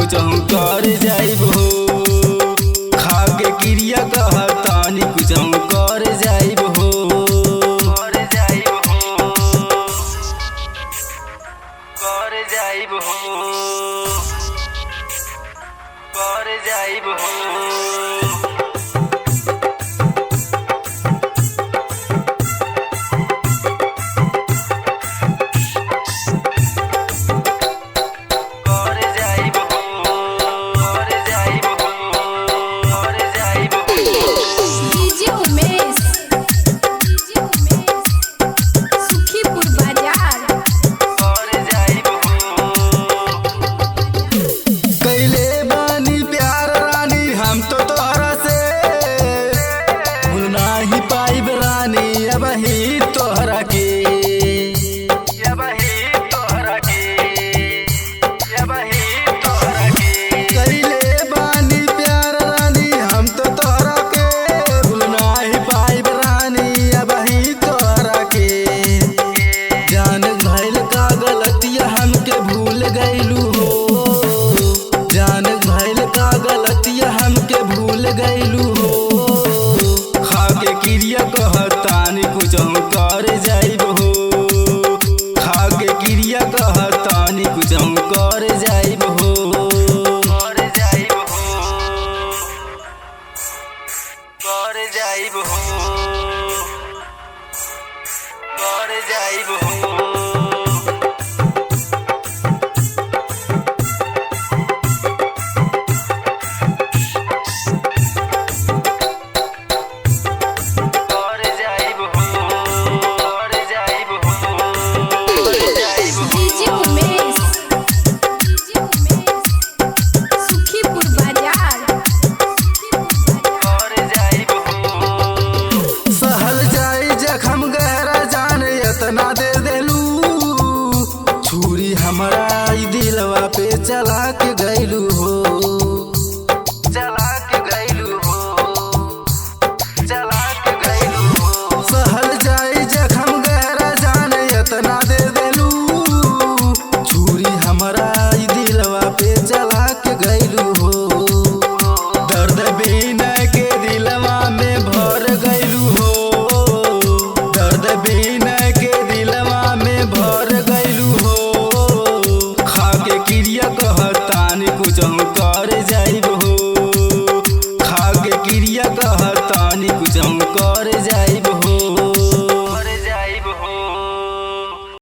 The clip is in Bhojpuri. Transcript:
कुछ हम कर जाइब हो। खा के क्रिया कहतानी कुछ हम कर जाइब हो। कर जाइब हो, कर जाइब हो, कर जाइब हो। कहतानी कुछ हम कर जाइब हो। खा के क्रिया कहतानी कुछ हम कर जाइब हो। कर जाइब हो, कर जाइब हो, कर जाइब हो। छुरी हमारा दिलवा पे चला